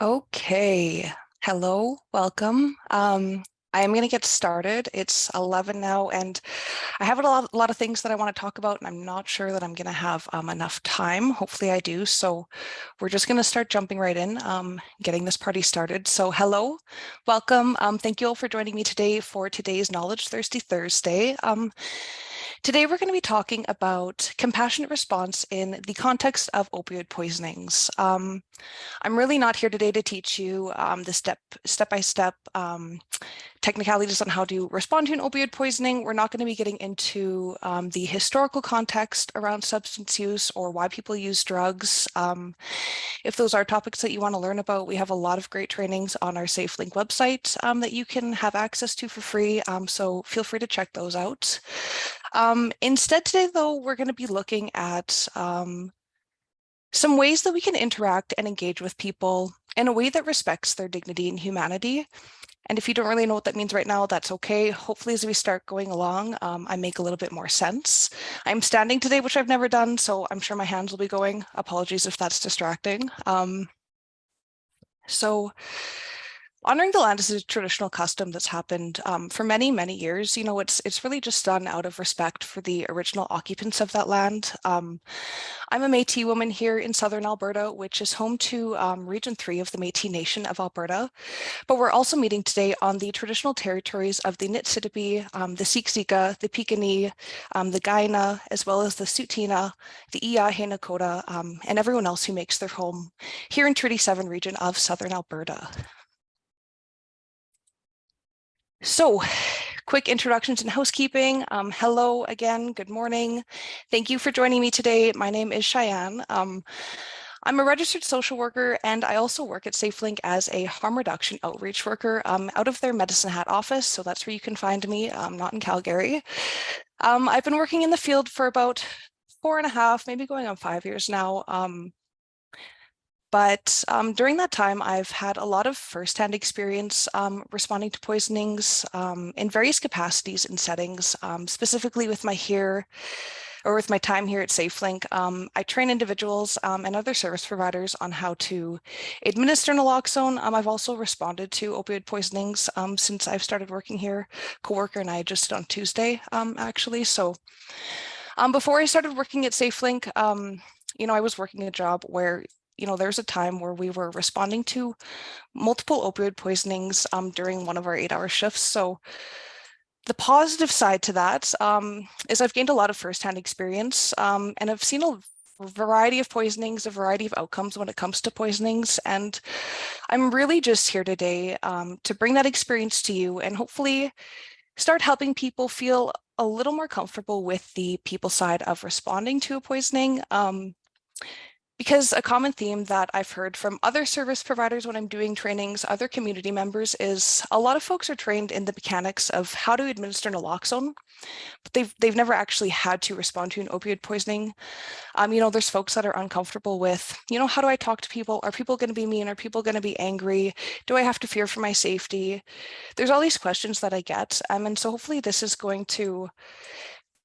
Okay. Hello, welcome. I am going to get started. It's 11 now, and I have a lot of things that I want to talk about, and I'm not sure that I'm going to have enough time. Hopefully I do. So we're just going to start jumping right in, getting this party started. So hello, welcome. Thank you all for joining me today for today's Knowledge Thirsty Thursday. Today we're going to be talking about compassionate response in the context of opioid poisonings. I'm really not here today to teach you the step-by-step technicalities on how to respond to an opioid poisoning. We're not going to be getting into the historical context around substance use or why people use drugs. If those are topics that you want to learn about, we have a lot of great trainings on our SafeLink website that you can have access to for free. So feel free to check those out. Instead today, though, we're going to be looking at some ways that we can interact and engage with people in a way that respects their dignity and humanity. And if you don't really know what that means right now, that's okay. Hopefully, as we start going along, I make a little bit more sense. I'm standing today, which I've never done, so I'm sure my hands will be going. Apologies if that's distracting. So honoring the land is a traditional custom that's happened for many, many years. You know, it's really just done out of respect for the original occupants of that land. I'm a Métis woman here in southern Alberta, which is home to Region 3 of the Métis Nation of Alberta. But we're also meeting today on the traditional territories of the Niitsitapi, the Siksika, the Piikani, the Kainai, as well as the Tsuut'ina, the Îyârhe Nakoda, and everyone else who makes their home here in Treaty 7 region of southern Alberta. So, quick introductions and housekeeping. Hello again, good morning. Thank you for joining me today. My name is Cheyenne. I'm a registered social worker, and I also work at SafeLink as a harm reduction outreach worker out of their Medicine Hat office. So that's where you can find me, not in Calgary. I've been working in the field for about 4.5, maybe going on 5 years now. But during that time, I've had a lot of firsthand experience responding to poisonings in various capacities and settings, specifically with my time here at SafeLink. I train individuals and other service providers on how to administer naloxone. I've also responded to opioid poisonings since I've started working here. Coworker and I just did on Tuesday, actually. So before I started working at SafeLink, I was working a job where there's a time where we were responding to multiple opioid poisonings during one of our 8-hour shifts. So the positive side to that is I've gained a lot of firsthand experience and I've seen a variety of poisonings, a variety of outcomes when it comes to poisonings. And I'm really just here today to bring that experience to you and hopefully start helping people feel a little more comfortable with the people side of responding to a poisoning. Because a common theme that I've heard from other service providers when I'm doing trainings, other community members, is a lot of folks are trained in the mechanics of how to administer naloxone, but they've never actually had to respond to an opioid poisoning. There's folks that are uncomfortable with, how do I talk to people? Are people going to be mean? Are people going to be angry? Do I have to fear for my safety? There's all these questions that I get. And so hopefully this is going to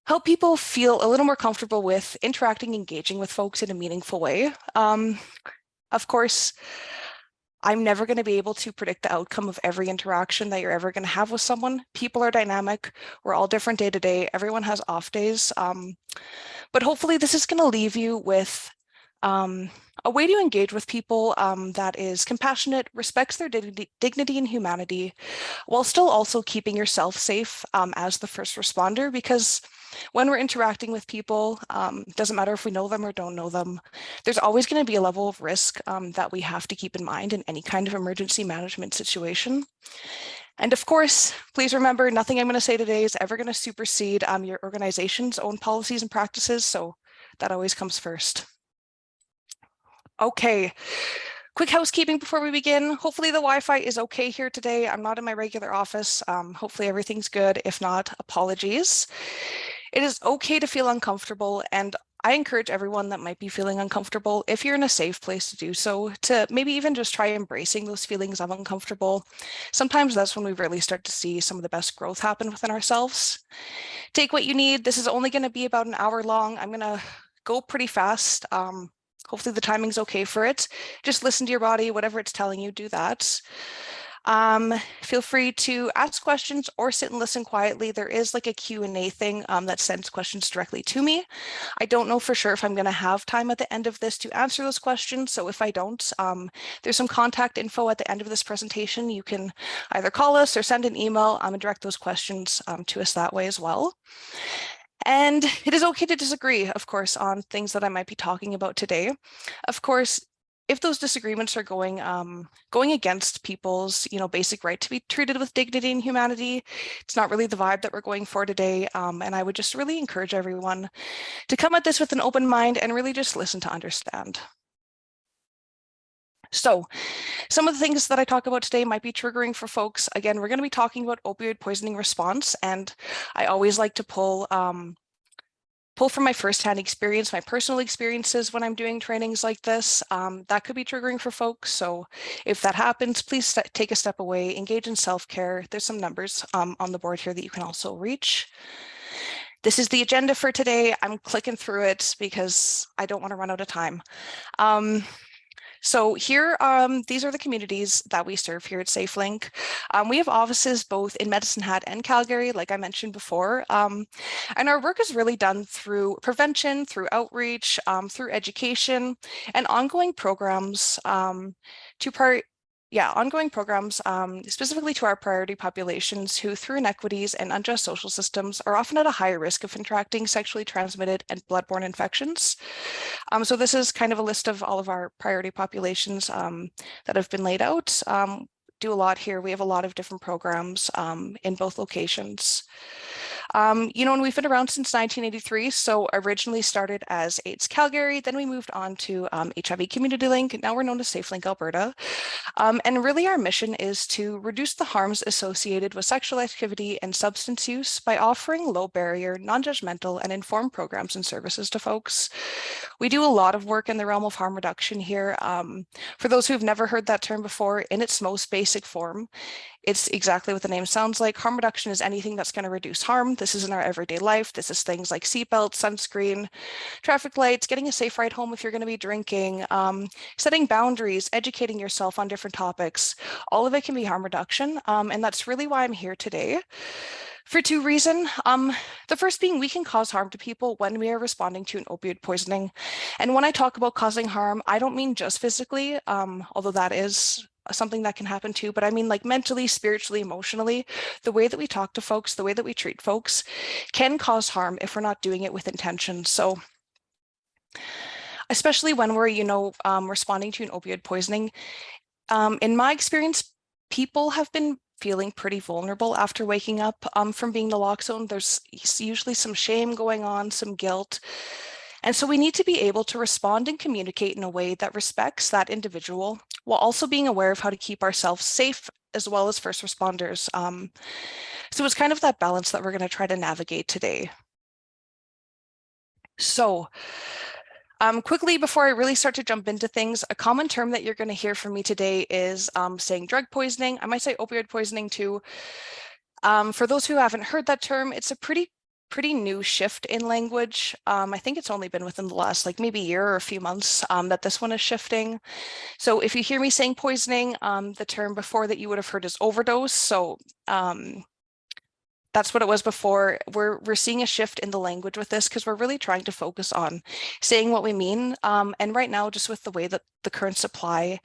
help people feel a little more comfortable with interacting, engaging with folks in a meaningful way. Of course, I'm never going to be able to predict the outcome of every interaction that you're ever going to have with someone. People are dynamic. We're all different day to day. Everyone has off days. But hopefully this is going to leave you with a way to engage with people that is compassionate, respects their dignity and humanity, while still also keeping yourself safe as the first responder, because when we're interacting with people, doesn't matter if we know them or don't know them, there's always going to be a level of risk that we have to keep in mind in any kind of emergency management situation. And of course, please remember, nothing I'm going to say today is ever going to supersede your organization's own policies and practices, so that always comes first. Okay, quick housekeeping before we begin. Hopefully the Wi-Fi is okay here today. I'm not in my regular office. Hopefully everything's good. If not, apologies. It is okay to feel uncomfortable, and I encourage everyone that might be feeling uncomfortable, if you're in a safe place to do so, to maybe even just try embracing those feelings of uncomfortable. Sometimes that's when we really start to see some of the best growth happen within ourselves. Take what you need. This is only going to be about an hour long. I'm going to go pretty fast. Hopefully the timing's okay for it. Just listen to your body, whatever it's telling you, do that. Feel free to ask questions or sit and listen quietly. There is like a Q&A thing that sends questions directly to me. I don't know for sure if I'm going to have time at the end of this to answer those questions. So if I don't, there's some contact info at the end of this presentation. You can either call us or send an email and direct those questions to us that way as well. And it is okay to disagree, of course, on things that I might be talking about today. Of course, if those disagreements are going against people's, basic right to be treated with dignity and humanity, it's not really the vibe that we're going for today. And I would just really encourage everyone to come at this with an open mind and really just listen to understand. So some of the things that I talk about today might be triggering for folks. Again, we're going to be talking about opioid poisoning response, and I always like to pull from my firsthand experience, my personal experiences when I'm doing trainings like this. That could be triggering for folks. So if that happens, please take a step away, engage in self-care. There's some numbers on the board here that you can also reach. This is the agenda for today. I'm clicking through it because I don't want to run out of time. So here, these are the communities that we serve here at SafeLink. We have offices both in Medicine Hat and Calgary, like I mentioned before. And our work is really done through prevention, through outreach, through education, and ongoing programs specifically to our priority populations who, through inequities and unjust social systems, are often at a higher risk of contracting sexually transmitted and bloodborne infections. So this is kind of a list of all of our priority populations that have been laid out. Do a lot here. We have a lot of different programs in both locations. And we've been around since 1983, so originally started as AIDS Calgary, then we moved on to HIV Community Link, now we're known as SafeLink Alberta. And really our mission is to reduce the harms associated with sexual activity and substance use by offering low barrier, non-judgmental, and informed programs and services to folks. We do a lot of work in the realm of harm reduction here. For those who've never heard that term before, in its most basic form, it's exactly what the name sounds like. Harm reduction is anything that's going to reduce harm. This is in our everyday life. This is things like seatbelts, sunscreen, traffic lights, getting a safe ride home if you're going to be drinking, setting boundaries, educating yourself on different topics. All of it can be harm reduction. And that's really why I'm here today. For two reasons. The first being we can cause harm to people when we are responding to an opioid poisoning. And when I talk about causing harm, I don't mean just physically, although that is something that can happen too, but I mean like mentally, spiritually, emotionally. The way that we talk to folks, the way that we treat folks can cause harm if we're not doing it with intention. So especially when we're, responding to an opioid poisoning, in my experience, people have been feeling pretty vulnerable after waking up from being in the lock zone. There's usually some shame going on, some guilt. And so we need to be able to respond and communicate in a way that respects that individual while also being aware of how to keep ourselves safe as well as first responders. So it's kind of that balance that we're going to try to navigate today. So quickly, before I really start to jump into things, a common term that you're going to hear from me today is saying drug poisoning. I might say opioid poisoning too. For those who haven't heard that term, it's a pretty new shift in language. I think it's only been within the last maybe year or a few months that this one is shifting. So if you hear me saying poisoning, the term before that you would have heard is overdose. So that's what it was before. We're seeing a shift in the language with this because we're really trying to focus on saying what we mean. And right now, just with the way that the current supply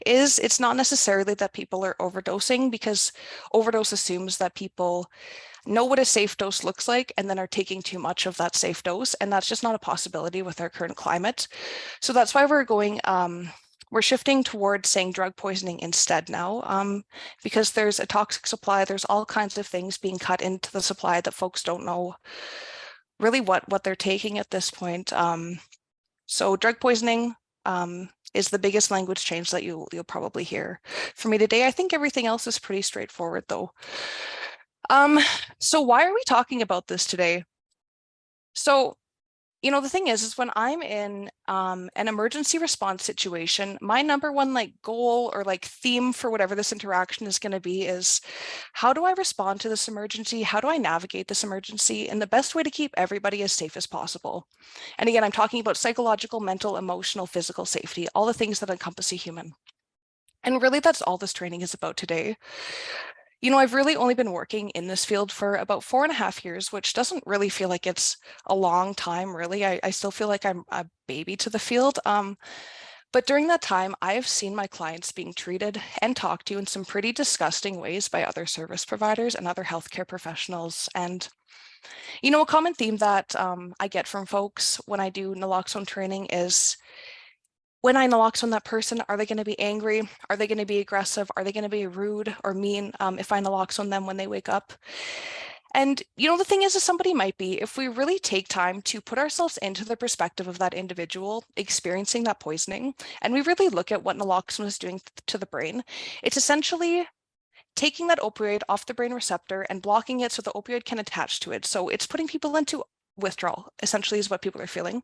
is, it's not necessarily that people are overdosing because overdose assumes that people know what a safe dose looks like and then are taking too much of that safe dose. And that's just not a possibility with our current climate. So that's why we're shifting towards saying drug poisoning instead now, because there's a toxic supply. There's all kinds of things being cut into the supply that folks don't know really what they're taking at this point. So drug poisoning is the biggest language change that you'll probably hear from me today. I think everything else is pretty straightforward though. So why are we talking about this today? So The thing is when I'm in an emergency response situation, my number one like goal or like theme for whatever this interaction is going to be is how do I respond to this emergency? How do I navigate this emergency in the best way to keep everybody as safe as possible? And again, I'm talking about psychological, mental, emotional, physical safety, all the things that encompass a human. And really, that's all this training is about today. I've really only been working in this field for about 4.5 years, which doesn't really feel like it's a long time, really. I still feel like I'm a baby to the field. But during that time, I've seen my clients being treated and talked to in some pretty disgusting ways by other service providers and other healthcare professionals. And, a common theme that I get from folks when I do naloxone training is, when I naloxone that person, are they going to be angry? Are they going to be aggressive? Are they going to be rude or mean if I naloxone them when they wake up? And the thing is somebody might be, if we really take time to put ourselves into the perspective of that individual experiencing that poisoning, and we really look at what naloxone is doing to the brain, it's essentially taking that opioid off the brain receptor and blocking it so the opioid can attach to it. So it's putting people into withdrawal, essentially, is what people are feeling.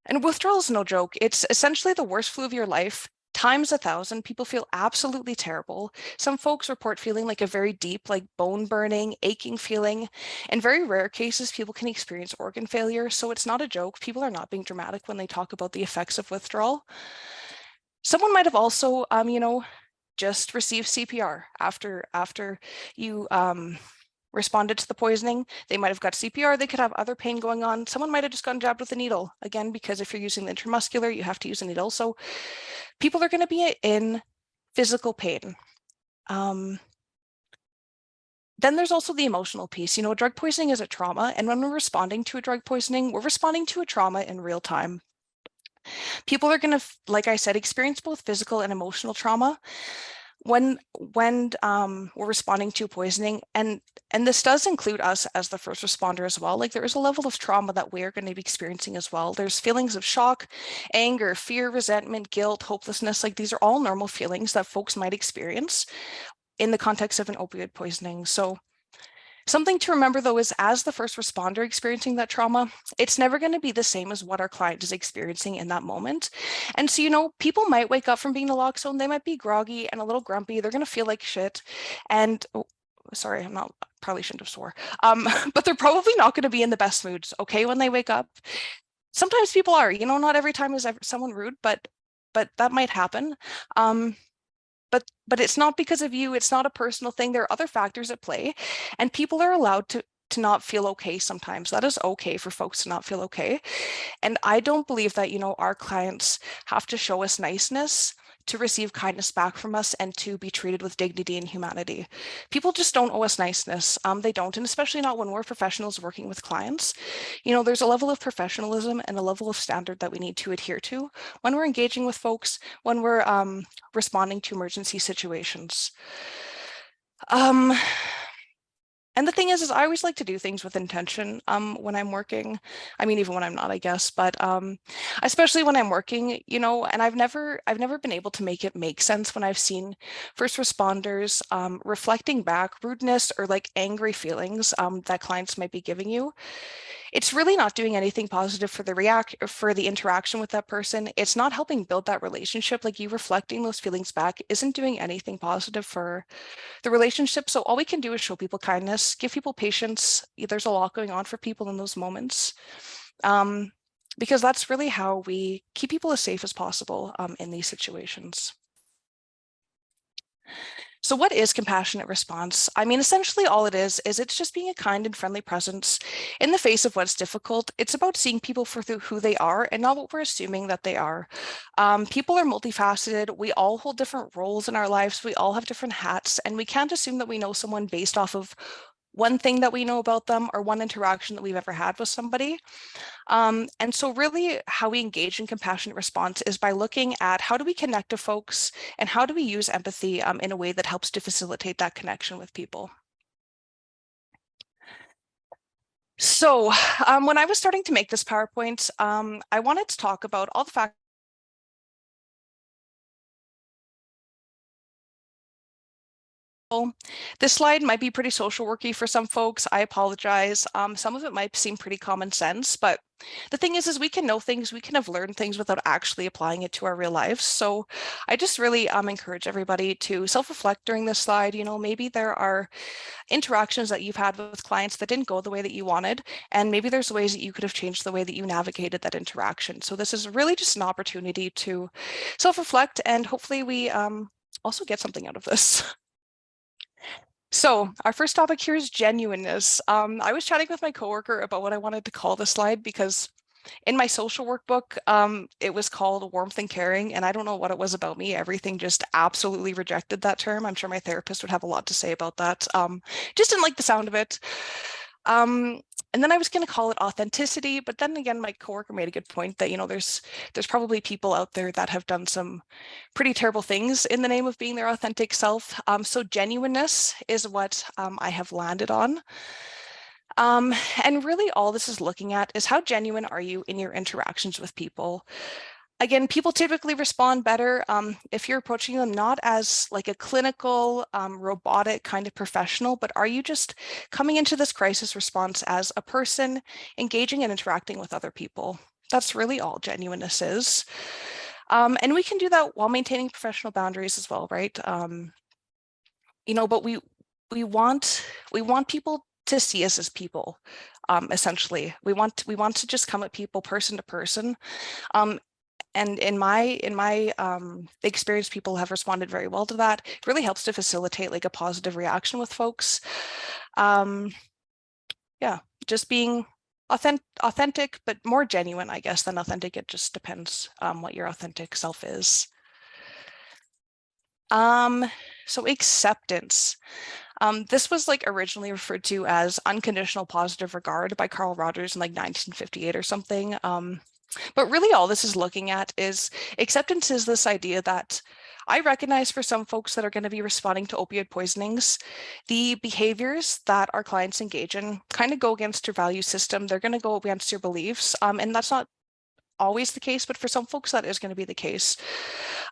And withdrawal is no joke. It's essentially the worst flu of your life times 1,000. People feel absolutely terrible. Some folks report feeling like a very deep, like bone burning, aching feeling. In very rare cases, people can experience organ failure. So it's not a joke. People are not being dramatic when they talk about the effects of withdrawal. Someone might have also, just received CPR after you responded to the poisoning. They might have got CPR, they could have other pain going on. Someone might have just gotten jabbed with a needle. Again, because if you're using the intramuscular, you have to use a needle. So people are going to be in physical pain. Then there's also the emotional piece. Drug poisoning is a trauma. And when we're responding to a drug poisoning, we're responding to a trauma in real time. People are going to, like I said, experience both physical and emotional trauma when we're responding to poisoning, and this does include us as the first responder as well. Like, there is a level of trauma that we are going to be experiencing as well. There's feelings of shock, anger, fear, resentment, guilt, hopelessness. Like, these are all normal feelings that folks might experience in the context of an opioid poisoning. So something to remember, though, is as the first responder experiencing that trauma, it's never going to be the same as what our client is experiencing in that moment. And so, people might wake up from being naloxone, they might be groggy and a little grumpy, they're going to feel like shit. And sorry, probably shouldn't have swore. But they're probably not going to be in the best moods, okay, when they wake up. Sometimes people are, not every time is someone rude, but that might happen. But it's not because of you. It's not a personal thing. There are other factors at play, and people are allowed to not feel okay sometimes. That is okay for folks to not feel okay. And I don't believe that, our clients have to show us niceness to receive kindness back from us and to be treated with dignity and humanity. People just don't owe us niceness. They don't, and especially not when we're professionals working with clients. There's a level of professionalism and a level of standard that we need to adhere to when we're engaging with folks, when we're responding to emergency situations. And the thing is I always like to do things with intention when I'm working. I mean, even when I'm not, I guess, but especially when I'm working, and I've never been able to make it make sense when I've seen first responders reflecting back rudeness or like angry feelings that clients might be giving you. It's really not doing anything positive for the interaction with that person. It's not helping build that relationship. Like, you reflecting those feelings back isn't doing anything positive for the relationship. So all we can do is show people kindness, give people patience. There's a lot going on for people in those moments, because that's really how we keep people as safe as possible in these situations. So what is compassionate response? I mean, essentially all it is it's just being a kind and friendly presence in the face of what's difficult. It's about seeing people for who they are and not what we're assuming that they are. People are multifaceted. We all hold different roles in our lives. We all have different hats, and we can't assume that we know someone based off of one thing that we know about them or one interaction that we've ever had with somebody. And so really how we engage in compassionate response is by looking at how do we connect to folks and how do we use empathy in a way that helps to facilitate that connection with people. So when I was starting to make this PowerPoint, I wanted to talk about all the factors This slide might be pretty social worky for some folks. I apologize. Some of it might seem pretty common sense, but the thing is we can know things, we can have learned things without actually applying it to our real lives. So I just really encourage everybody to self-reflect during this slide. You know, maybe there are interactions that you've had with clients that didn't go the way that you wanted, and maybe there's ways that you could have changed the way that you navigated that interaction. So this is really just an opportunity to self-reflect, and hopefully we also get something out of this. So our first topic here is genuineness. I was chatting with my coworker about what I wanted to call this slide because in my social work book, it was called warmth and caring, and I don't know what it was about me. Everything just absolutely rejected that term. I'm sure my therapist would have a lot to say about that. Just didn't like the sound of it. And then I was going to call it authenticity, but then again, my coworker made a good point that, you know, there's probably people out there that have done some pretty terrible things in the name of being their authentic self. So genuineness is what I have landed on. And really all this is looking at is how genuine are you in your interactions with people? Again, people typically respond better if you're approaching them not as like a clinical, robotic kind of professional, but are you just coming into this crisis response as a person engaging and interacting with other people? That's really all genuineness is. And we can do that while maintaining professional boundaries as well, right? You know, but we want people to see us as people. Essentially, we want to just come at people person to person. And in my experience, people have responded very well to that. It really helps to facilitate like a positive reaction with folks. Yeah, just being authentic, but more genuine, I guess, than authentic. It just depends what your authentic self is. So acceptance. This was like originally referred to as unconditional positive regard by Carl Rogers in like 1958 or something. But really all this is looking at is acceptance is this idea that I recognize for some folks that are going to be responding to opioid poisonings, the behaviors that our clients engage in kind of go against your value system. They're going to go against your beliefs. And that's not always the case, but for some folks that is going to be the case.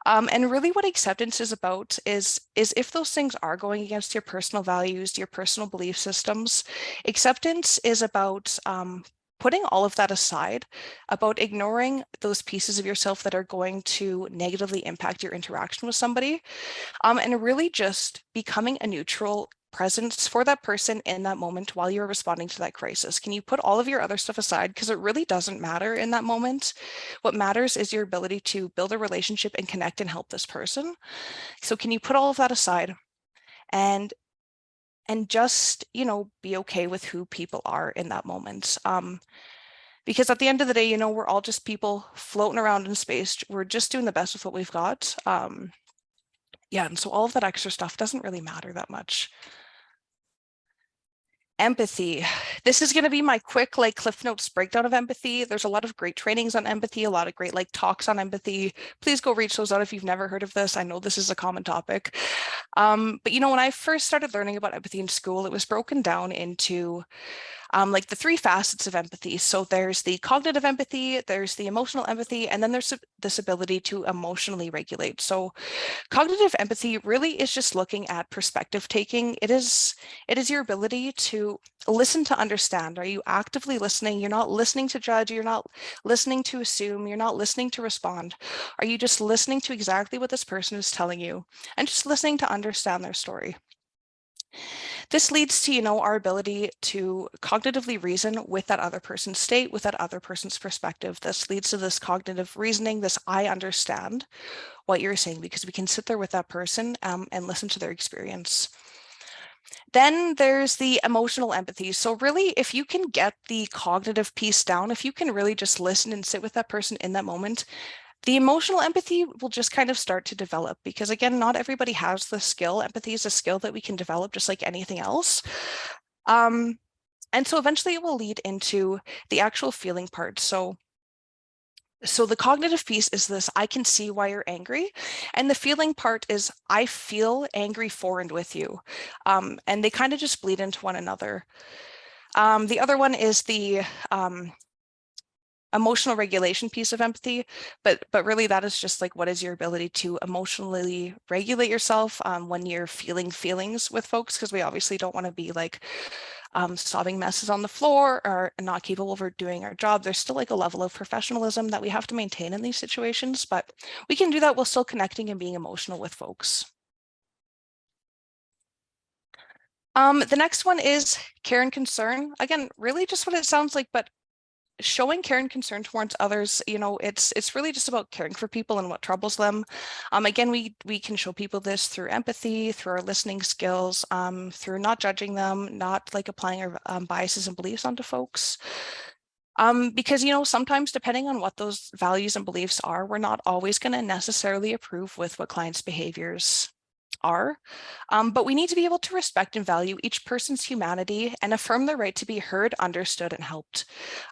And really what acceptance is about is if those things are going against your personal values, your personal belief systems, acceptance is about putting all of that aside, about ignoring those pieces of yourself that are going to negatively impact your interaction with somebody, and really just becoming a neutral presence for that person in that moment while you're responding to that crisis. Can you put all of your other stuff aside? Because it really doesn't matter in that moment. What matters is your ability to build a relationship and connect and help this person. So can you put all of that aside and just, you know, be okay with who people are in that moment? Because at the end of the day, you know, we're all just people floating around in space. We're just doing the best with what we've got. Yeah, and so all of that extra stuff doesn't really matter that much. Empathy. This is going to be my quick like Cliff Notes breakdown of empathy. There's a lot of great trainings on empathy, a lot of great like talks on empathy. Please go reach those out if you've never heard of this. I know this is a common topic. But you know, when I first started learning about empathy in school, it was broken down into like the three facets of empathy. So there's the cognitive empathy, there's the emotional empathy, and then there's this ability to emotionally regulate. So cognitive empathy really is just looking at perspective taking. It is your ability to listen to understand. Are you actively listening? You're not listening to judge, you're not listening to assume, you're not listening to respond. Are you just listening to exactly what this person is telling you and just listening to understand their story? This leads to, you know, our ability to cognitively reason with that other person's state, with that other person's perspective. This leads to this cognitive reasoning, this I understand what you're saying, because we can sit there with that person and listen to their experience. Then there's the emotional empathy. So really, if you can get the cognitive piece down, if you can really just listen and sit with that person in that moment, the emotional empathy will just kind of start to develop, because again, not everybody has the skill. Empathy is a skill that we can develop just like anything else. And so eventually it will lead into the actual feeling part. So the cognitive piece is this, I can see why you're angry. And the feeling part is I feel angry for and with you. And they kind of just bleed into one another. The other one is the emotional regulation piece of empathy, but really that is just like what is your ability to emotionally regulate yourself when you're feeling feelings with folks, because we obviously don't want to be like sobbing messes on the floor or not capable of doing our job. There's still like a level of professionalism that we have to maintain in these situations, but we can do that while still connecting and being emotional with folks. The next one is care and concern. Again, really just what it sounds like, but showing care and concern towards others, it's really just about caring for people and what troubles them. Again, we can show people this through empathy, through our listening skills, through not judging them, not like applying our biases and beliefs onto folks. Because, sometimes depending on what those values and beliefs are, we're not always going to necessarily approve with what clients' behaviors are. But we need to be able to respect and value each person's humanity and affirm their right to be heard, understood, and helped.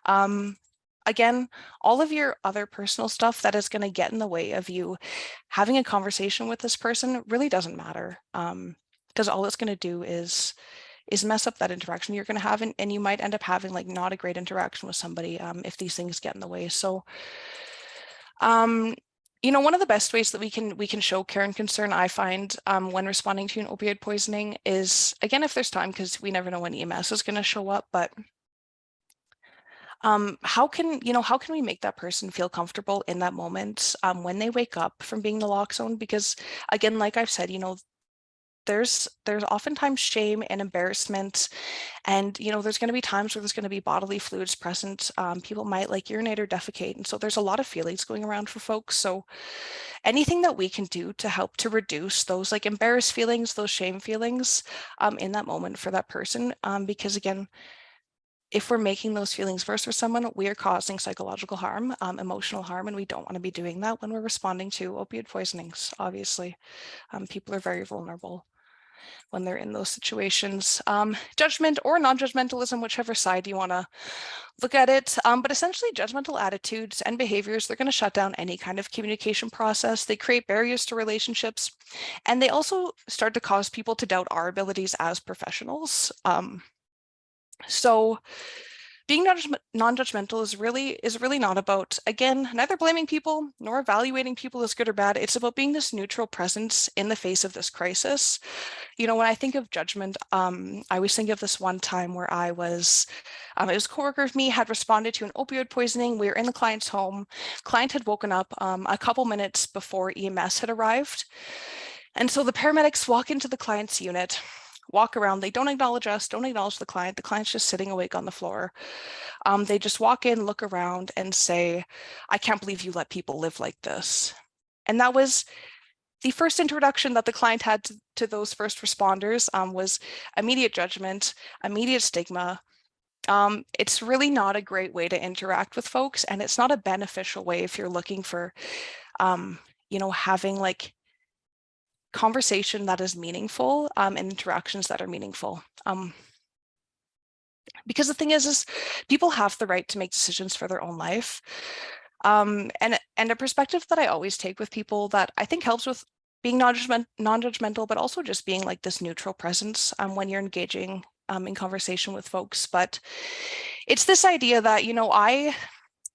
Again, all of your other personal stuff that is going to get in the way of you having a conversation with this person really doesn't matter. Because all it's going to do is mess up that interaction you're going to have, and you might end up having like not a great interaction with somebody if these things get in the way. So one of the best ways that we can show care and concern, I find, when responding to an opioid poisoning is, again, if there's time, because we never know when EMS is going to show up, but how can we make that person feel comfortable in that moment when they wake up from being in the lock zone? Because again, like I've said, there's oftentimes shame and embarrassment, and there's going to be times where there's going to be bodily fluids present. People might like urinate or defecate, and so there's a lot of feelings going around for folks. So anything that we can do to help to reduce those like embarrassed feelings, those shame feelings in that moment for that person, because again, if we're making those feelings worse for someone, we are causing psychological harm, emotional harm, and we don't want to be doing that when we're responding to opioid poisonings. Obviously, people are very vulnerable when they're in those situations. Judgment or non-judgmentalism, whichever side you want to look at it. But essentially, judgmental attitudes and behaviors, they're going to shut down any kind of communication process. They create barriers to relationships, and they also start to cause people to doubt our abilities as professionals. So being non-judgmental is really not about, again, neither blaming people nor evaluating people as good or bad. It's about being this neutral presence in the face of this crisis. When I think of judgment, I always think of this one time where it was a coworker of me had responded to an opioid poisoning. We were in the client's home. Client had woken up a couple minutes before EMS had arrived. And so the paramedics walk into the client's unit, walk around. They don't acknowledge us, don't acknowledge the client. The client's just sitting awake on the floor. They just walk in, look around, and say, "I can't believe you let people live like this." And that was the first introduction that the client had to those first responders, was immediate judgment, immediate stigma. It's really not a great way to interact with folks, and it's not a beneficial way if you're looking for, having like conversation that is meaningful and interactions that are meaningful. Because the thing is people have the right to make decisions for their own life. And a perspective that I always take with people that I think helps with being non-judgmental, but also just being like this neutral presence when you're engaging in conversation with folks. But it's this idea that,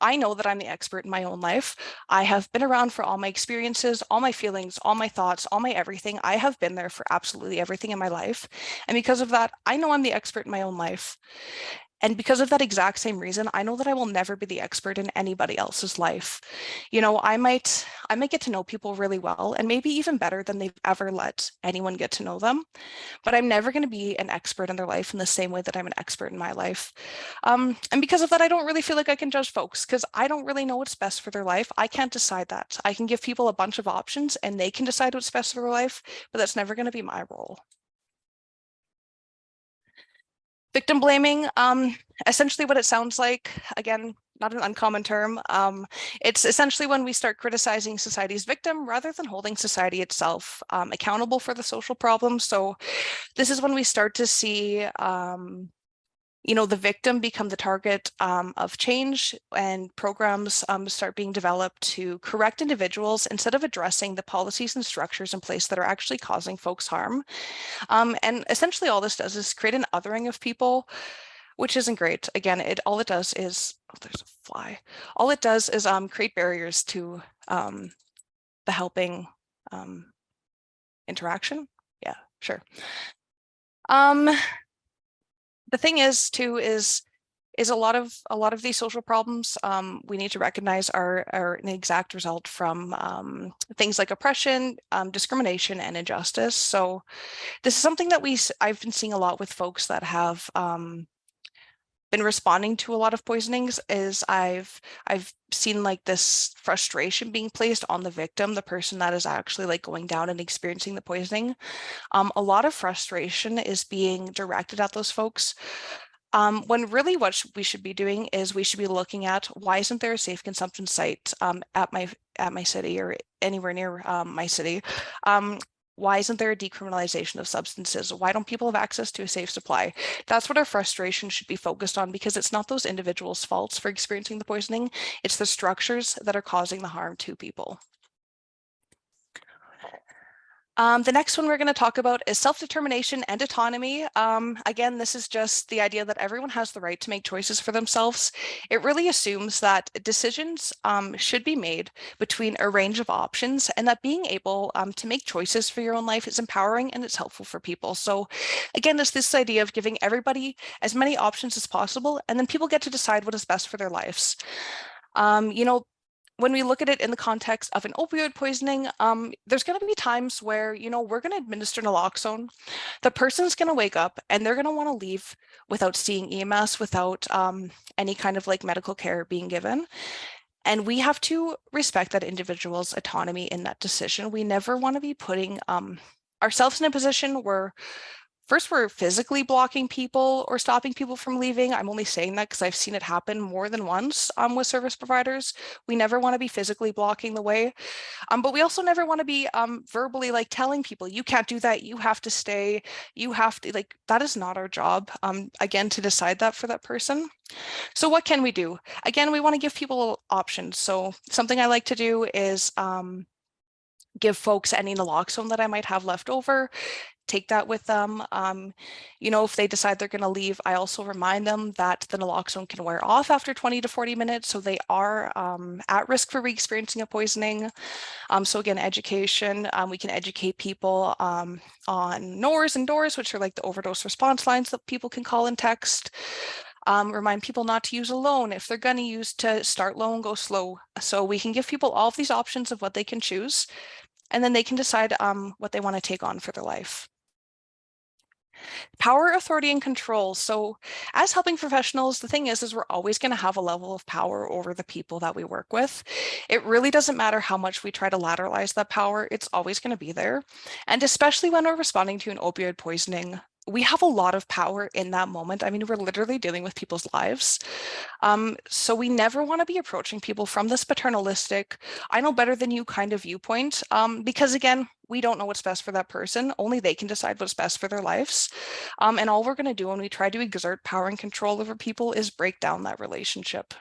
I know that I'm the expert in my own life. I have been around for all my experiences, all my feelings, all my thoughts, all my everything. I have been there for absolutely everything in my life. And because of that, I know I'm the expert in my own life. And because of that exact same reason, I know that I will never be the expert in anybody else's life. I might get to know people really well, and maybe even better than they've ever let anyone get to know them. But I'm never going to be an expert in their life in the same way that I'm an expert in my life. And because of that, I don't really feel like I can judge folks because I don't really know what's best for their life. I can't decide that. I can give people a bunch of options and they can decide what's best for their life, but that's never going to be my role. Victim blaming, essentially what it sounds like, again, not an uncommon term. It's essentially when we start criticizing society's victim rather than holding society itself accountable for the social problems. So this is when we start to see the victim become the target of change, and programs start being developed to correct individuals instead of addressing the policies and structures in place that are actually causing folks harm. And essentially all this does is create an othering of people. which isn't great. Again, all it does is, oh, there's a fly. All it does is create barriers to the helping interaction. Yeah, sure. The thing is too is a lot of these social problems we need to recognize are an exact result from things like oppression, discrimination, and injustice. So this is something that I've been seeing a lot with folks that have been responding to a lot of poisonings. Is I've seen like this frustration being placed on the victim, the person that is actually like going down and experiencing the poisoning. A lot of frustration is being directed at those folks. When really what we should be doing is we should be looking at why isn't there a safe consumption site at my city or anywhere near my city? Why isn't there a decriminalization of substances? Why don't people have access to a safe supply? That's what our frustration should be focused on, because it's not those individuals' faults for experiencing the poisoning. It's the structures that are causing the harm to people. The next one we're going to talk about is self-determination and autonomy. Again, this is just the idea that everyone has the right to make choices for themselves. It really assumes that decisions should be made between a range of options, and that being able to make choices for your own life is empowering and it's helpful for people. So again, it's this idea of giving everybody as many options as possible, and then people get to decide what is best for their lives. You know, when we look at it in the context of an opioid poisoning, there's going to be times where, we're going to administer naloxone. The person's going to wake up and they're going to want to leave without seeing EMS, without any kind of like medical care being given. And we have to respect that individual's autonomy in that decision. We never want to be putting ourselves in a position where first, we're physically blocking people or stopping people from leaving. I'm only saying that because I've seen it happen more than once with service providers. We never want to be physically blocking the way, but we also never want to be verbally like telling people, you can't do that, you have to stay, you have to, like, that is not our job, again, to decide that for that person. So what can we do? Again, we want to give people options. So something I like to do is give folks any naloxone that I might have left over, take that with them. If they decide they're going to leave, I also remind them that the naloxone can wear off after 20 to 40 minutes, so they are at risk for re-experiencing a poisoning. So again, education, we can educate people on NORS and DORS, which are like the overdose response lines that people can call and text. Remind people not to use alone. If they're going to use, to start low and go slow. So we can give people all of these options of what they can choose, and then they can decide what they want to take on for their life. Power, authority, and control. So as helping professionals, the thing is we're always going to have a level of power over the people that we work with. It really doesn't matter how much we try to lateralize that power, it's always going to be there. And especially when we're responding to an opioid poisoning, we have a lot of power in that moment. I mean, we're literally dealing with people's lives. So we never want to be approaching people from this paternalistic, I know better than you kind of viewpoint, because again, we don't know what's best for that person. Only they can decide what's best for their lives. And all we're going to do when we try to exert power and control over people is break down that relationship.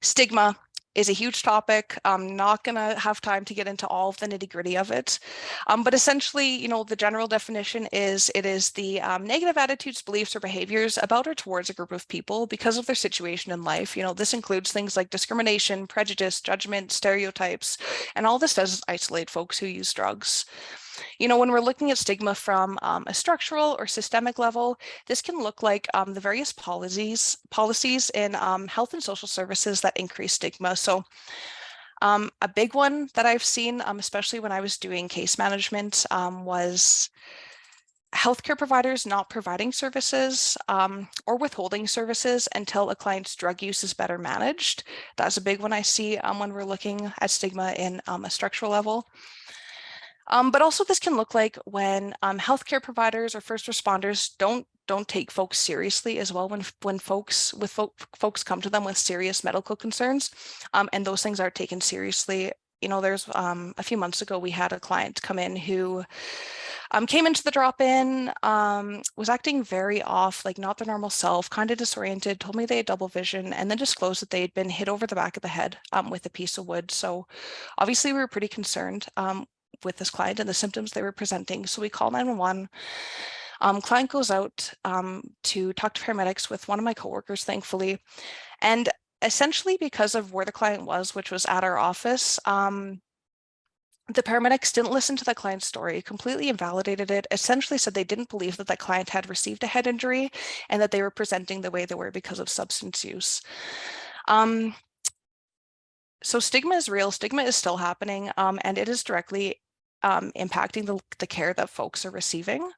Stigma is a huge topic. I'm not going to have time to get into all of the nitty gritty of it. But essentially, the general definition is it is the negative attitudes, beliefs, or behaviors about or towards a group of people because of their situation in life. This includes things like discrimination, prejudice, judgment, stereotypes, and all this does is isolate folks who use drugs. When we're looking at stigma from a structural or systemic level, this can look like the various policies in health and social services that increase stigma. So a big one that I've seen, especially when I was doing case management, was healthcare providers not providing services or withholding services until a client's drug use is better managed. That's a big one I see when we're looking at stigma in a structural level. But also this can look like when healthcare providers or first responders don't take folks seriously as well when folks come to them with serious medical concerns, and those things aren't taken seriously. There's a few months ago we had a client come in who came into the drop-in, was acting very off, like not their normal self, kind of disoriented, told me they had double vision, and then disclosed that they had been hit over the back of the head with a piece of wood. So obviously we were pretty concerned with this client and the symptoms they were presenting. So we called 911. Client goes out to talk to paramedics with one of my coworkers, thankfully. And essentially because of where the client was, which was at our office, the paramedics didn't listen to the client's story, completely invalidated it, essentially said they didn't believe that that client had received a head injury and that they were presenting the way they were because of substance use. So stigma is real, stigma is still happening, and it is directly impacting the care that folks are receiving.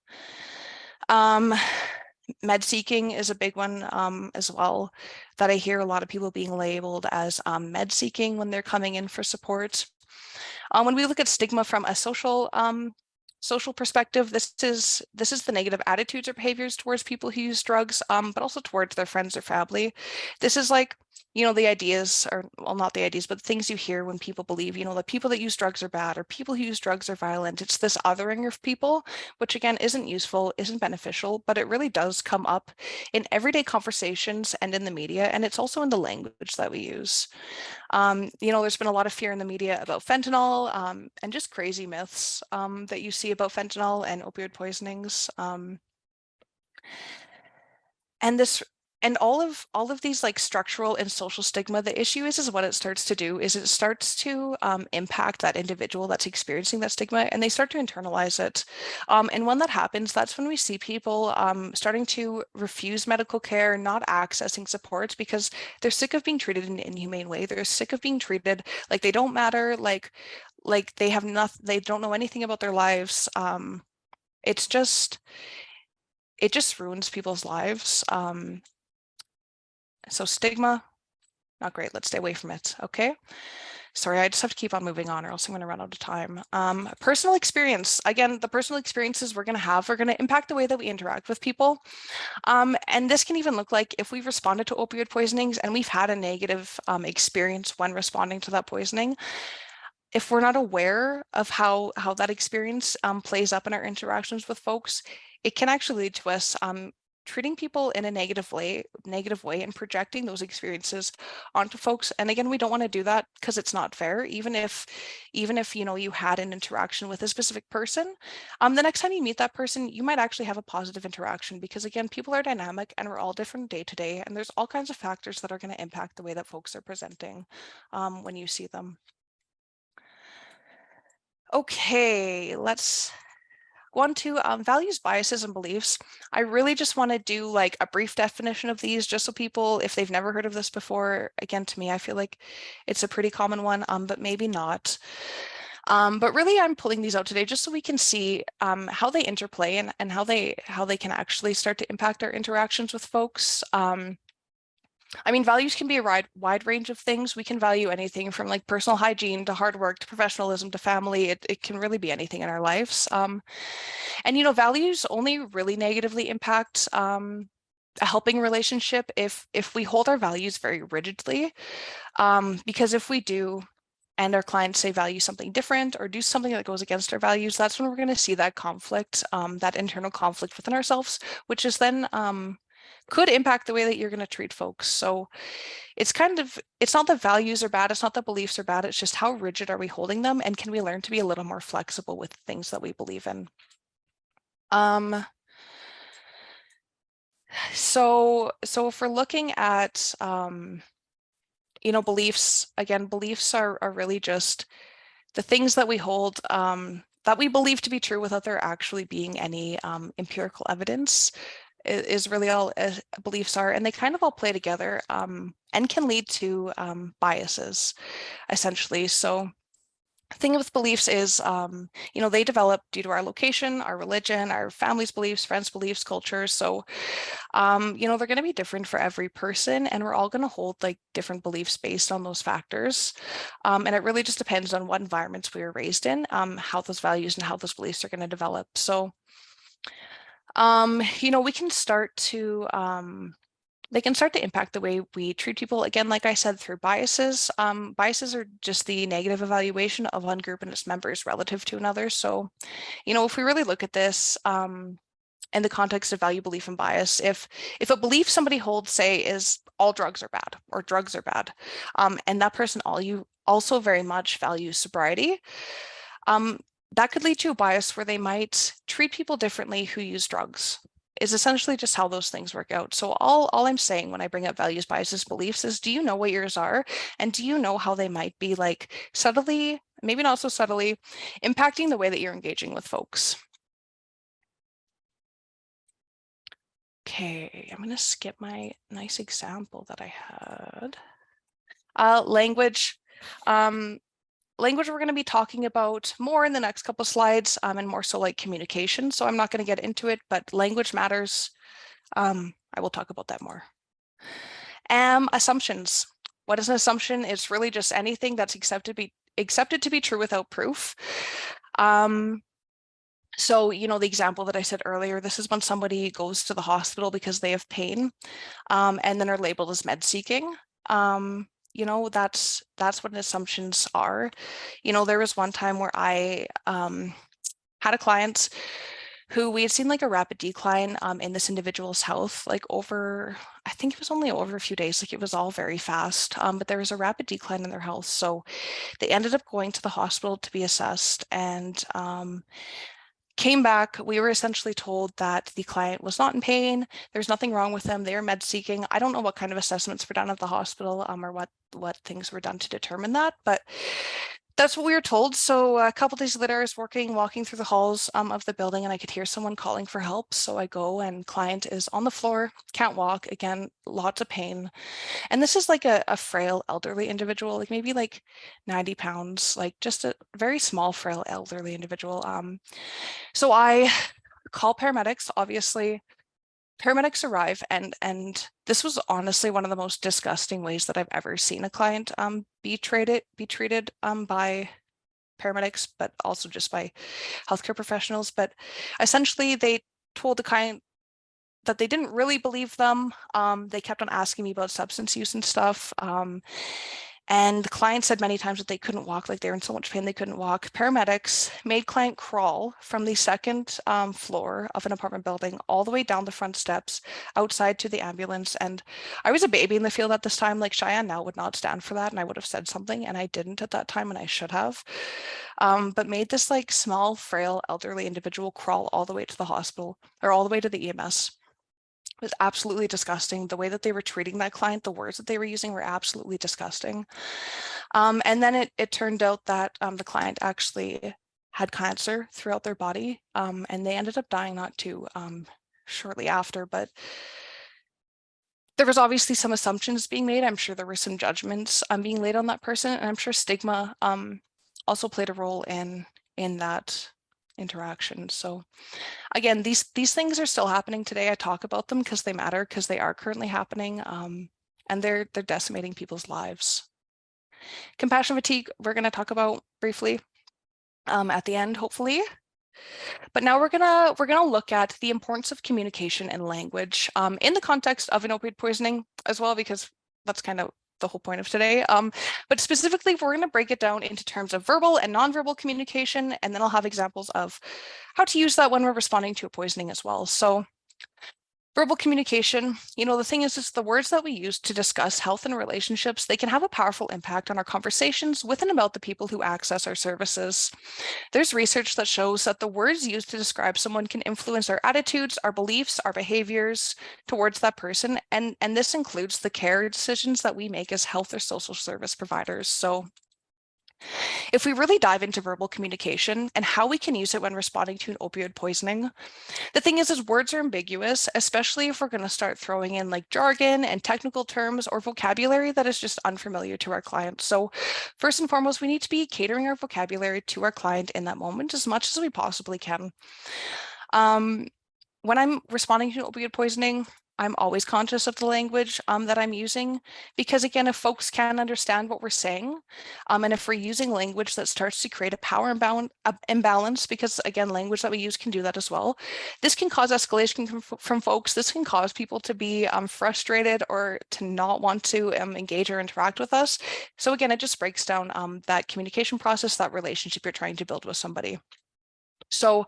Med seeking is a big one as well, that I hear a lot of people being labeled as med seeking when they're coming in for support. When we look at stigma from a social perspective, this is the negative attitudes or behaviors towards people who use drugs, but also towards their friends or family. This is like, you know, the ideas, or well, not the ideas, but the things you hear when people believe, you know, that people that use drugs are bad or people who use drugs are violent. It's this othering of people, which again isn't useful, isn't beneficial, but it really does come up in everyday conversations and in the media, and it's also in the language that we use. You know, there's been a lot of fear in the media about fentanyl and just crazy myths that you see about fentanyl and opioid poisonings. And this and all of these like structural and social stigma, the issue is what it starts to do is it starts to impact that individual that's experiencing that stigma, and they start to internalize it. And when that happens, that's when we see people starting to refuse medical care, not accessing supports because they're sick of being treated in an inhumane way. They're sick of being treated like they don't matter, like they have nothing, they don't know anything about their lives. It's just, it just ruins people's lives. So stigma, not great. Let's stay away from it. Okay. Sorry, I just have to keep on moving on or else I'm going to run out of time. Personal experience. Again, the personal experiences we're going to have are going to impact the way that we interact with people. And this can even look like if we've responded to opioid poisonings and we've had a negative experience when responding to that poisoning. If we're not aware of how that experience plays up in our interactions with folks, it can actually lead to us treating people in a negative way and projecting those experiences onto folks. And again, we don't want to do that because it's not fair. Even if you know you had an interaction with a specific person, the next time you meet that person, you might actually have a positive interaction because again, people are dynamic and we're all different day to day, and there's all kinds of factors that are going to impact the way that folks are presenting when you see them. Okay, let's go on to values, biases, and beliefs. I really just want to do like a brief definition of these just so people, if they've never heard of this before, again, to me, I feel like it's a pretty common one, but maybe not. But really, I'm pulling these out today just so we can see how they interplay and how they can actually start to impact our interactions with folks. I mean, values can be a wide range of things. We can value anything from like personal hygiene to hard work to professionalism to family. It can really be anything in our lives. And, you know, values only really negatively impact a helping relationship if we hold our values very rigidly. Because if we do, and our clients say value something different or do something that goes against our values, that's when we're going to see that conflict, that internal conflict within ourselves, which is then could impact the way that you're going to treat folks. So it's it's not that values are bad, it's not that beliefs are bad, it's just how rigid are we holding them, and can we learn to be a little more flexible with things that we believe in. So if we're looking at you know, beliefs, again, beliefs are really just the things that we hold that we believe to be true without there actually being any empirical evidence is really all beliefs are, and they kind of all play together and can lead to biases, essentially. So the thing with beliefs is, you know, they develop due to our location, our religion, our family's beliefs, friends' beliefs, cultures. So, you know, they're going to be different for every person, and we're all going to hold like different beliefs based on those factors. And it really just depends on what environments we were raised in, how those values and how those beliefs are going to develop. So, you know, we can start to they can start to impact the way we treat people. Again, like I said, through biases. Biases are just the negative evaluation of one group and its members relative to another. So, you know, if we really look at this in the context of value, belief, and bias, if a belief somebody holds, say, is all drugs are bad or drugs are bad, and that person also very much values sobriety, that could lead to a bias where they might treat people differently who use drugs. Is essentially just how those things work out. So all I'm saying when I bring up values, biases, beliefs is, do you know what yours are? And do you know how they might be like subtly, maybe not so subtly, impacting the way that you're engaging with folks? Okay, I'm going to skip my nice example that I had. Language. Language we're going to be talking about more in the next couple slides, and more so like communication. So I'm not going to get into it, but language matters. I will talk about that more. Assumptions. What is an assumption? It's really just anything that's accepted to be true without proof. So, you know, the example that I said earlier, this is when somebody goes to the hospital because they have pain, and then are labeled as med seeking. You know, that's what assumptions are. You know, there was one time where I had a client who we had seen like a rapid decline in this individual's health, like over, I think it was only over a few days, like it was all very fast, but there was a rapid decline in their health. So they ended up going to the hospital to be assessed, and came back. We were essentially told that the client was not in pain. There's nothing wrong with them. They are med seeking. I don't know what kind of assessments were done at the hospital, or what things were done to determine that, but that's what we were told. So a couple days later, I was walking through the halls of the building, and I could hear someone calling for help. So I go, and client is on the floor, can't walk. Again, lots of pain. And this is like a frail elderly individual, like maybe like 90 pounds, like just a very small, frail elderly individual. So I call paramedics, obviously. Paramedics arrive, and this was honestly one of the most disgusting ways that I've ever seen a client be treated by paramedics, but also just by healthcare professionals. But essentially, they told the client that they didn't really believe them. They kept on asking me about substance use and stuff. And the client said many times that they couldn't walk, like they were in so much pain they couldn't walk. Paramedics made client crawl from the second floor of an apartment building all the way down the front steps outside to the ambulance. And I was a baby in the field at this time. Like Cheyenne now would not stand for that, and I would have said something, and I didn't at that time, and I should have. But made this like small, frail, elderly individual crawl all the way to the hospital, or all the way to the EMS. It was absolutely disgusting. The way that they were treating that client, the words that they were using were absolutely disgusting. And then it turned out that the client actually had cancer throughout their body, and they ended up dying not too shortly after. But there was obviously some assumptions being made. I'm sure there were some judgments being laid on that person, and I'm sure stigma also played a role in that interaction. So again, these things are still happening today. I talk about them because they matter, because they are currently happening, and they're decimating people's lives. Compassion fatigue, we're going to talk about briefly at the end, hopefully. But now we're gonna look at the importance of communication and language in the context of an opioid poisoning as well, because that's kind of the whole point of today. But specifically, we're going to break it down into terms of verbal and nonverbal communication, and then I'll have examples of how to use that when we're responding to a poisoning as well. So verbal communication, you know, the thing is the words that we use to discuss health and relationships, they can have a powerful impact on our conversations with and about the people who access our services. There's research that shows that the words used to describe someone can influence our attitudes, our beliefs, our behaviors towards that person. And this includes the care decisions that we make as health or social service providers. So if we really dive into verbal communication and how we can use it when responding to an opioid poisoning, the thing is words are ambiguous, especially if we're going to start throwing in like jargon and technical terms or vocabulary that is just unfamiliar to our client. So first and foremost, we need to be catering our vocabulary to our client in that moment as much as we possibly can. When I'm responding to opioid poisoning, I'm always conscious of the language that I'm using, because again, if folks can understand what we're saying, and if we're using language that starts to create a power imbalance, because again, language that we use can do that as well, this can cause escalation from folks. This can cause people to be frustrated or to not want to engage or interact with us. So again, it just breaks down that communication process, that relationship you're trying to build with somebody. So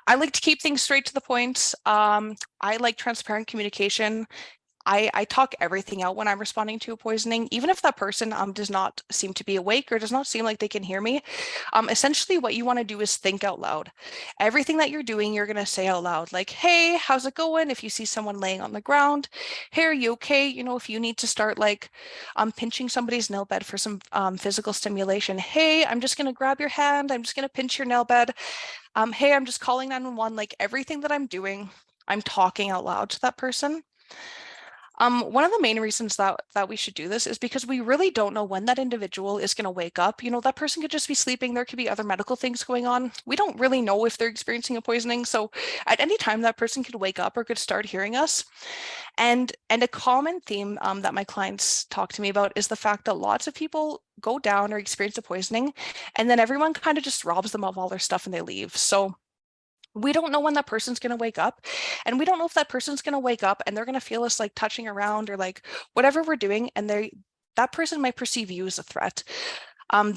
I like to keep things straight to the point. I like transparent communication. I talk everything out when I'm responding to a poisoning, even if that person does not seem to be awake or does not seem like they can hear me. Essentially, what you want to do is think out loud. Everything that you're doing, you're going to say out loud, like, hey, how's it going? If you see someone laying on the ground, hey, are you okay? You know, if you need to start like pinching somebody's nail bed for some physical stimulation, hey, I'm just going to grab your hand. I'm just going to pinch your nail bed. Hey, I'm just calling 911. Like everything that I'm doing, I'm talking out loud to that person. One of the main reasons that we should do this is because we really don't know when that individual is going to wake up. You know, that person could just be sleeping. There could be other medical things going on. We don't really know if they're experiencing a poisoning. So at any time, that person could wake up or could start hearing us. And a common theme that my clients talk to me about is the fact that lots of people go down or experience a poisoning, and then everyone kind of just robs them of all their stuff and they leave. So we don't know when that person's going to wake up, and we don't know if that person's going to wake up and they're going to feel us like touching around or like whatever we're doing, and that person might perceive you as a threat.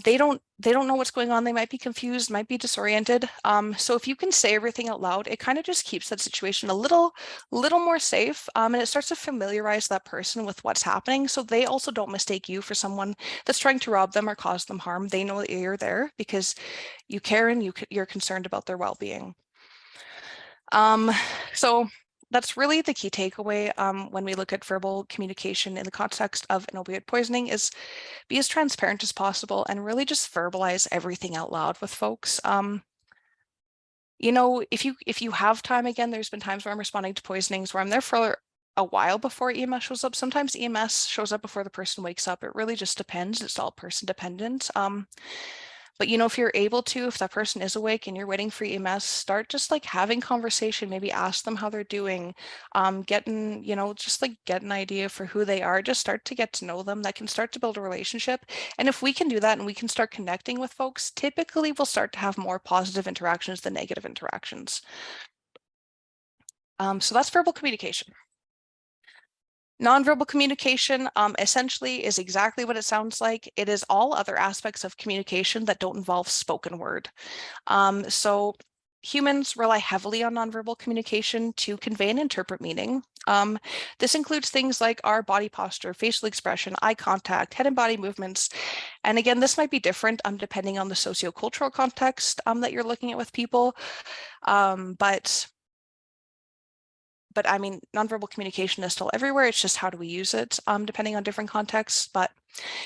They don't know what's going on. They might be confused, might be disoriented. So if you can say everything out loud, it kind of just keeps that situation a little more safe, and it starts to familiarize that person with what's happening, so they also don't mistake you for someone that's trying to rob them or cause them harm. They know that you're there because you care and you're concerned about their well-being. Um, so that's really the key takeaway when we look at verbal communication in the context of an opioid poisoning is be as transparent as possible and really just verbalize everything out loud with folks. You know, if you have time, again, there's been times where I'm responding to poisonings where I'm there for a while before EMS shows up. Sometimes EMS shows up before the person wakes up. It really just depends. It's all person dependent. But you know, if you're able to, if that person is awake and you're waiting for EMS, start just like having conversation, maybe ask them how they're doing, getting, you know, just like get an idea for who they are, just start to get to know them. That can start to build a relationship. And if we can do that and we can start connecting with folks, typically we'll start to have more positive interactions than negative interactions. So that's verbal communication. Nonverbal communication essentially is exactly what it sounds like. It is all other aspects of communication that don't involve spoken word. So humans rely heavily on nonverbal communication to convey and interpret meaning. This includes things like our body posture, facial expression, eye contact, head and body movements. And again, this might be different depending on the sociocultural context that you're looking at with people. But I mean, nonverbal communication is still everywhere. It's just how do we use it, depending on different contexts. But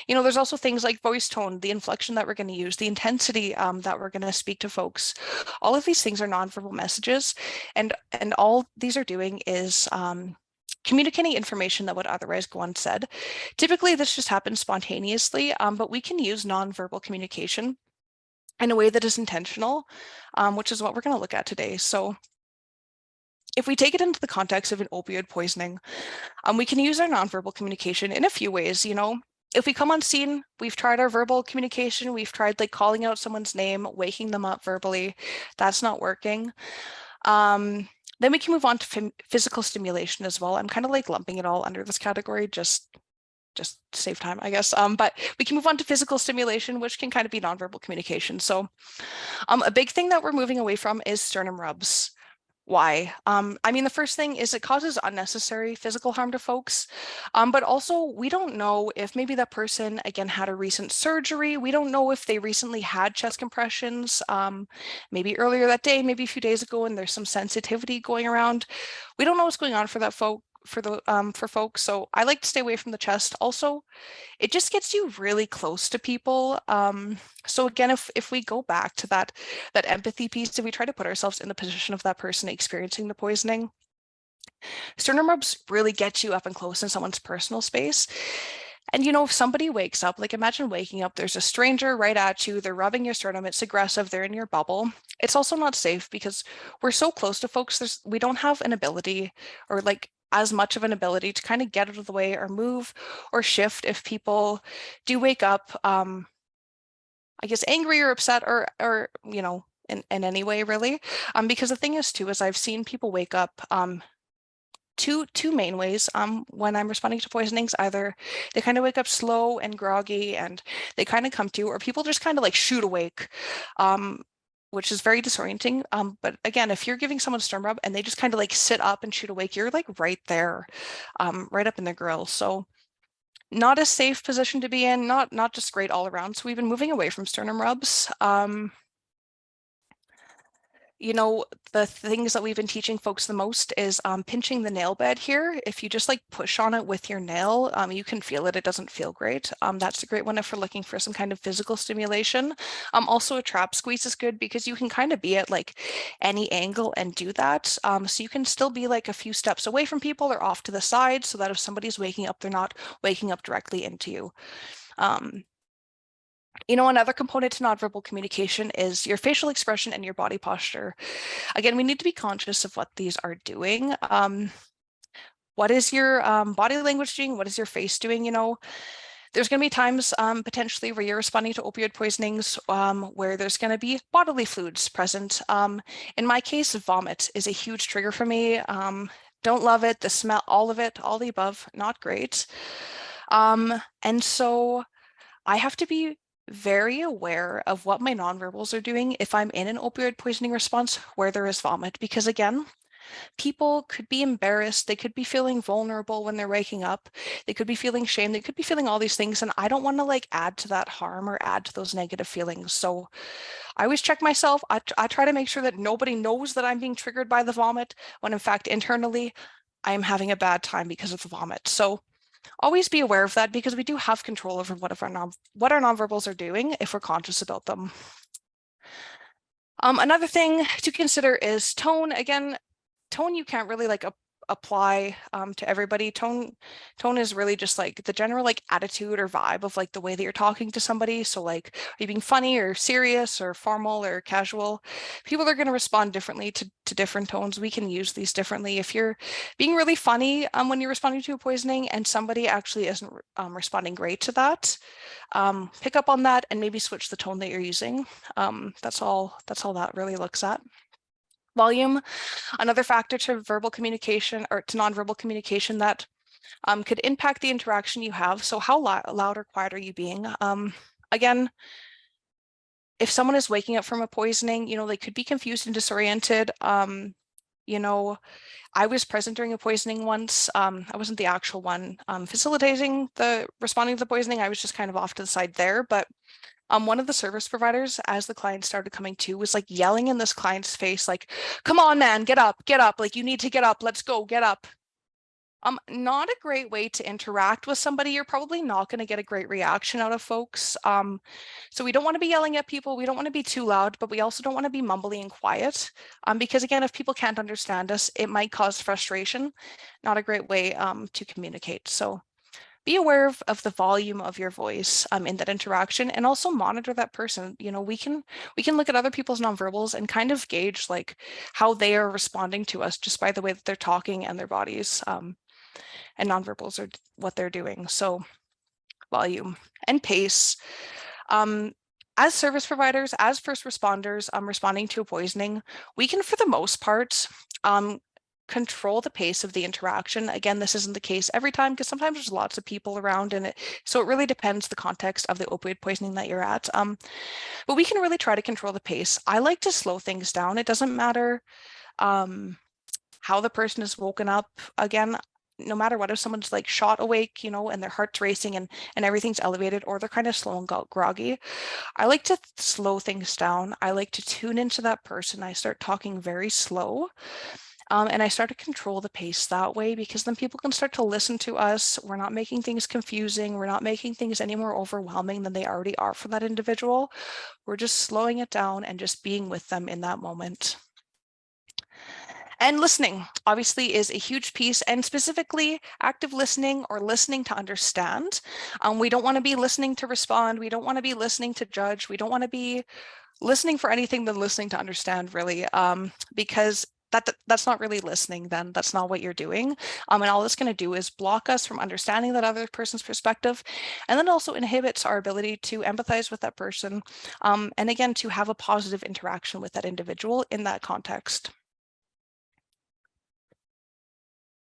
you know, there's also things like voice tone, the inflection that we're going to use, the intensity that we're going to speak to folks. All of these things are nonverbal messages, and all these are doing is communicating information that would otherwise go unsaid. Typically, this just happens spontaneously, but we can use nonverbal communication in a way that is intentional, which is what we're going to look at today. So if we take it into the context of an opioid poisoning, we can use our nonverbal communication in a few ways. You know, if we come on scene, we've tried our verbal communication, we've tried like calling out someone's name, waking them up verbally. That's not working. Then we can move on to physical stimulation as well. I'm kind of like lumping it all under this category, just to save time, I guess. But we can move on to physical stimulation, which can kind of be nonverbal communication. So a big thing that we're moving away from is sternum rubs. Why? I mean, the first thing is it causes unnecessary physical harm to folks, but also we don't know if maybe that person, again, had a recent surgery. We don't know if they recently had chest compressions, maybe earlier that day, maybe a few days ago, and there's some sensitivity going around. We don't know what's going on for that for folks. So I like to stay away from the chest. Also, it just gets you really close to people. So again, if we go back to that empathy piece, if we try to put ourselves in the position of that person experiencing the poisoning, sternum rubs really get you up and close in someone's personal space. And you know, if somebody wakes up, like imagine waking up, there's a stranger right at you, they're rubbing your sternum, it's aggressive, they're in your bubble. It's also not safe because we're so close to folks, we don't have an ability or like as much of an ability to kind of get out of the way or move or shift if people do wake up, I guess angry or upset or you know, in any way really. Because the thing is too, is I've seen people wake up two main ways when I'm responding to poisonings. Either they kind of wake up slow and groggy and they kind of come to, or people just kind of like shoot awake. which is very disorienting. But again, if you're giving someone a sternum rub and they just kind of like sit up and shoot awake, you're like right there, right up in the grill. So not a safe position to be in, not just great all around. So we've been moving away from sternum rubs. You know, the things that we've been teaching folks the most is pinching the nail bed here. If you just like push on it with your nail, you can feel it. It doesn't feel great. That's a great one if we're looking for some kind of physical stimulation. Also a trap squeeze is good because you can kind of be at like any angle and do that. So you can still be like a few steps away from people or off to the side so that if somebody's waking up, they're not waking up directly into you. You know, another component to nonverbal communication is your facial expression and your body posture. Again, we need to be conscious of what these are doing. What is your body language doing? What is your face doing? You know, there's going to be times potentially where you're responding to opioid poisonings where there's going to be bodily fluids present. In my case, vomit is a huge trigger for me. Don't love it. The smell, all of it, all the above, not great. And so I have to be very aware of what my nonverbals are doing if I'm in an opioid poisoning response where there is vomit, because again, people could be embarrassed, they could be feeling vulnerable when they're waking up, they could be feeling shame, they could be feeling all these things, and I don't want to like add to that harm or add to those negative feelings. So I always check myself. I try to make sure that nobody knows that I'm being triggered by the vomit when in fact internally I'm having a bad time because of the vomit. So always be aware of that because we do have control over what our nonverbals are doing if we're conscious about them. Another thing to consider is tone. Again, tone you can't really like apply to everybody. Tone is really just like the general like attitude or vibe of like the way that you're talking to somebody. So like, are you being funny or serious or formal or casual? People are going to respond differently to different tones. We can use these differently. If you're being really funny when you're responding to a poisoning and somebody actually isn't responding great to that, pick up on that and maybe switch the tone that you're using. That's all that really looks at. Volume, another factor to verbal communication or to nonverbal communication that could impact the interaction you have. So how loud or quiet are you being? Again, if someone is waking up from a poisoning, you know, they could be confused and disoriented. You know, I was present during a poisoning once. I wasn't the actual one facilitating the responding to the poisoning. I was just kind of off to the side there, but one of the service providers, as the client started coming to, was like yelling in this client's face, like, come on, man, get up, like you need to get up, let's go, get up. Not a great way to interact with somebody. You're probably not going to get a great reaction out of folks. So we don't want to be yelling at people. We don't want to be too loud, but we also don't want to be mumbly and quiet. Because again, if people can't understand us, it might cause frustration. Not a great way to communicate. So be aware of the volume of your voice in that interaction and also monitor that person. You know, we can look at other people's nonverbals and kind of gauge like how they are responding to us just by the way that they're talking and their bodies and nonverbals are what they're doing. So volume and pace. As service providers, as first responders responding to a poisoning, we can, for the most part, control the pace of the interaction. Again, this isn't the case every time because sometimes there's lots of people around and so it really depends the context of the opioid poisoning that you're at. But we can really try to control the pace. I like to slow things down. It doesn't matter how the person is woken up. Again, no matter what, if someone's like shot awake, you know, and their heart's racing and everything's elevated or they're kind of slow and groggy, I like to slow things down. I like to tune into that person. I start talking very slow. And I start to control the pace that way because then people can start to listen to us. We're not making things confusing. We're not making things any more overwhelming than they already are for that individual. We're just slowing it down and just being with them in that moment. And listening obviously is a huge piece, and specifically active listening or listening to understand. We don't want to be listening to respond. We don't want to be listening to judge. We don't want to be listening for anything than listening to understand, really, because that's not really listening then. That's not what you're doing. And all it's going to do is block us from understanding that other person's perspective, and then also inhibits our ability to empathize with that person, and again, to have a positive interaction with that individual in that context.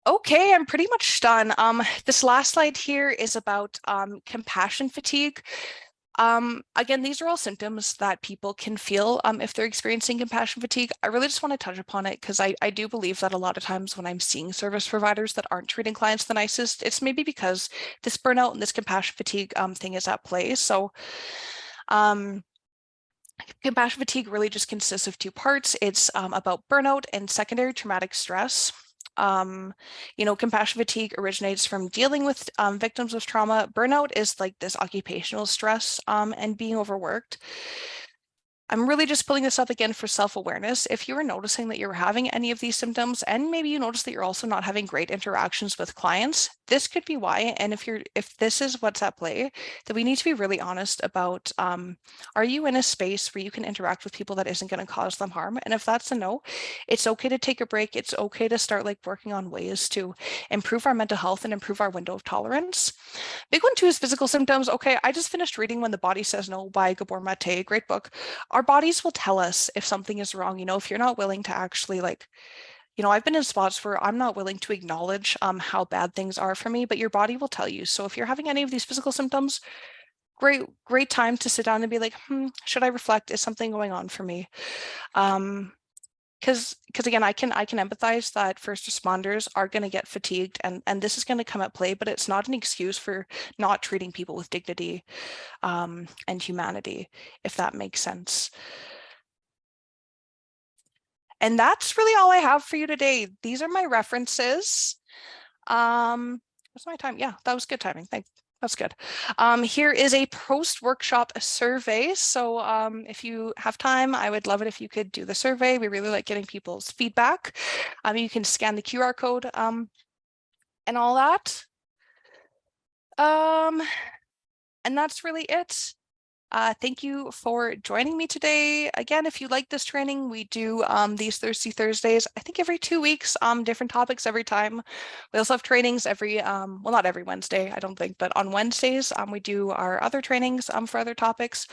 Okay, I'm pretty much done. This last slide here is about compassion fatigue. Again, these are all symptoms that people can feel if they're experiencing compassion fatigue. I really just want to touch upon it because I do believe that a lot of times when I'm seeing service providers that aren't treating clients the nicest, it's maybe because this burnout and this compassion fatigue thing is at play. So um, compassion fatigue really just consists of two parts. It's about burnout and secondary traumatic stress. Compassion fatigue originates from dealing with victims of trauma. Burnout is like this occupational stress and being overworked. I'm really just pulling this up again for self-awareness. If you are noticing that you're having any of these symptoms, and maybe you notice that you're also not having great interactions with clients, this could be why. And if this is what's at play, then we need to be really honest about, are you in a space where you can interact with people that isn't going to cause them harm? And if that's a no, it's okay to take a break. It's okay to start like working on ways to improve our mental health and improve our window of tolerance. Big one too is physical symptoms. Okay, I just finished reading When the Body Says No by Gabor Mate, great book. Our bodies will tell us if something is wrong. If you're not willing to actually I've been in spots where I'm not willing to acknowledge how bad things are for me, but your body will tell you. So if you're having any of these physical symptoms, great time to sit down and be like, should I reflect? Is something going on for me? Because again, I can empathize that first responders are going to get fatigued and this is going to come at play, but it's not an excuse for not treating people with dignity and humanity, if that makes sense. And that's really all I have for you today. These are my references. What's my time? Yeah, that was good timing. That's good. Here is a post-workshop survey. So if you have time, I would love it if you could do the survey. We really like getting people's feedback. You can scan the QR code and all that. And that's really it. Thank you for joining me today. Again, if you like this training, we do these Thirsty Thursdays, I think every 2 weeks, different topics every time. We also have trainings every, well, not every Wednesday, I don't think, but on Wednesdays, we do our other trainings for other topics.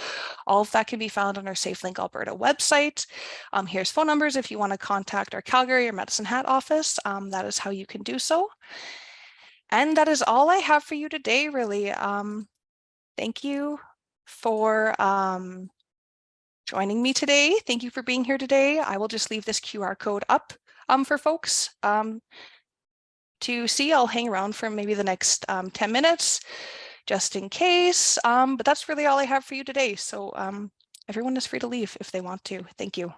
All of that can be found on our SafeLink Alberta website. Here's phone numbers if you want to contact our Calgary or Medicine Hat office. That is how you can do so. And that is all I have for you today, really. Thank you for joining me today. Thank you for being here today. I will just leave this QR code up for folks to see. I'll hang around for maybe the next 10 minutes just in case. But that's really all I have for you today. So everyone is free to leave if they want to. Thank you.